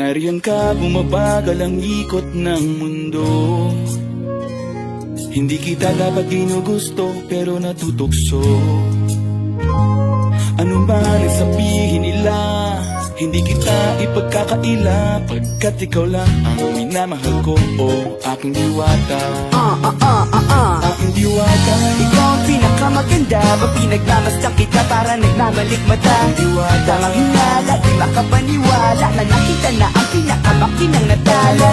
nariyan ka, bumabagal ang ikot ng mundo. Hindi kita dapat ginugusto, pero natutukso. Ano man ang sabihin nila, hindi kita ipagkakaila, pagkat ikaw lang ang minamahal ko, oh aking diwata. Aking diwata. Ikaw ang pinakamaganda, pag pinagmamasdan kita para nagmamalik mata. Diwata. Tamang hinala, di makapaniwala na nakita na ang pinakamakinang natala.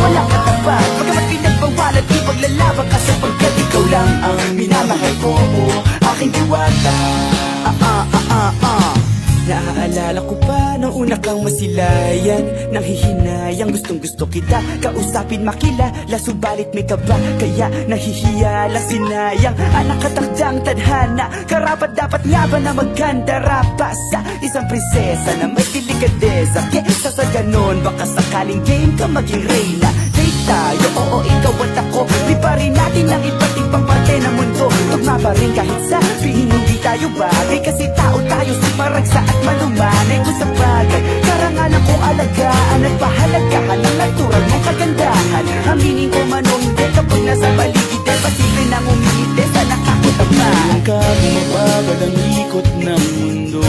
Wala ka tapat, pagkamat pinagbawalan, di paglalaban ka sapagkat ikaw lang ang minamahal ko, oh aking diwata. Naaalala ko pa nung una kang masilayan, nang hihinayang gustong gusto kita kausapin makilala, subalit may kaba kaya nahihiya lang sinayang. Anak katakdang tadhana, karapat dapat nga ba na magkandara pa sa isang prinsesa na may delikadeza. Kesa sa ganon baka sakaling game ka maging reyna. Date tayo, oo ikaw at ako, di pa rin natin ang iba't ibang parte ng mundo. Tugma pa rin kahit sabihin hindi tayo bagay, kasi tao tayo si maragsa at malumanay ko sa bagay. Karangalan kong alagaan at pahalagahan ng natural mong kagandahan. Aminin ko man o hindi kapag nasa paligid ay pasigay nang umiite sa nakakutama. Nariyan ka, bumabagal ang ikot ng mundo.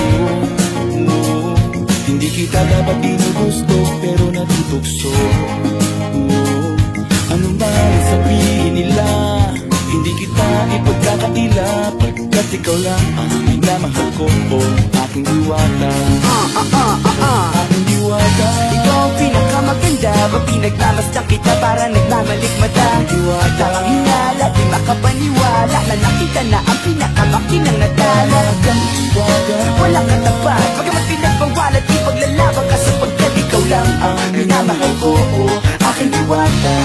Hindi kita dapat ginugusto, pero natutukso. Ano man sabihin nila, hindi kita ipagkakaila, pagkat ikaw lang ang minamahal ko, oh aking diwata. Aking diwata. Ikaw ang pinakamaganda, pag pinagmamasdan kita para nagmamalik mata. Tamang hinala, di makapaniwala na nakita na ang pinakamakinang natala. Wala ka tapat, pagkamat pinagbawalan, di paglalaban ka sapagkat ikaw lang ang minamahal ko, oh aking diwata.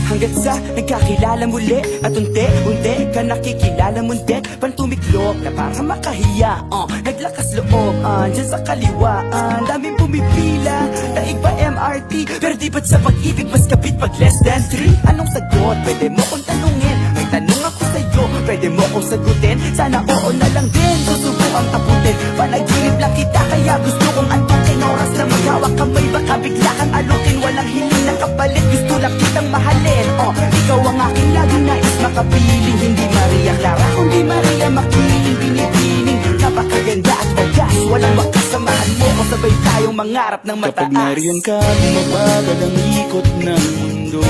Hanggat sa nagkakilala muli at unti-unti ka nakikilala mundi, pantumiklop na para makahiya, naglakas loob, dyan sa kaliwaan daming pumipila, daig pa MRT, pero di ba't sa pag-ibig mas kapit pag less than 3? Anong sagot? Pwede mo kong tanungin, may tanong ako sa'yo, pwede mo kong sagutin, sana oo na lang din, susubukang abutin. Panaginip lang kita kaya gusto kong antukin, oras na maghawak kamay baka bigla kang alukin. Walang hiling na kapalit, gusto lang kitang mahalin. Ikaw ang aking laging nais makapiling, hindi Maria Clara kundi Maria Makiling. Binibining, napakaganda at wagas, walang makasamahan mo kung sabay tayong mangarap ng mataas. Kapag nariyan ka, bumabagal ang ikot ng mundo.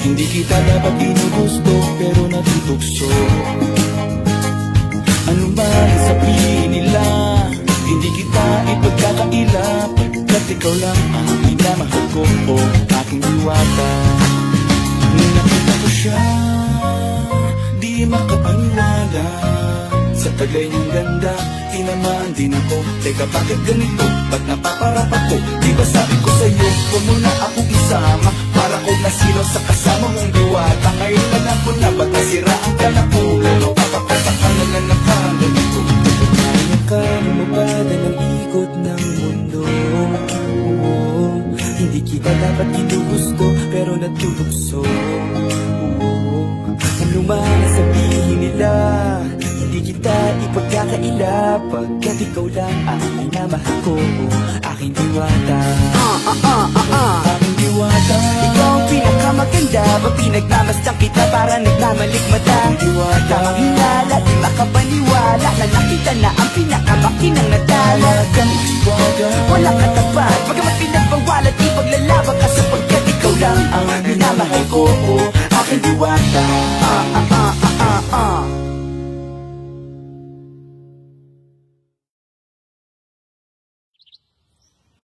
Hindi kita dapat ginugusto, pero natutukso. Ano man sabihin nila, hindi kita ipagkakaila, pagkat ikaw lang ang minamahal ko, oh aking diwata. Nung nakita ko siya, di makapaniwala, sa taglay niyang ganda, tinamaan din ako. Teka bakit ganito, ba't napaparap ako? Di ba sabi ko sa'yo, huwag mo na akong isama, para kong nasilaw sa kasama mong diwata. Ngayon alam ko na ba't nasiraan ka na ulo, papapatak ka na lang nakaganito. Kaya ka bumabada ng ikot ng mundo, hindi kita dapat ginugusto, pero natutukso. Ano man ang sabihin nila, hindi kita ipagkakaila, pagkat ikaw lang ang minamahal ko, aking diwata. Aking diwata. Ikaw ang pinakamaganda, pag pinagmamasdan kita para nagmamalik mata. Tamang hinala, di makapaniwala na nakita na ang pinakamakinang natala. Wala ka tapat, pagkamat pinagbawalan, di paglalaban ka sapagkat ikaw lang ang minamahal ko, aking diwata.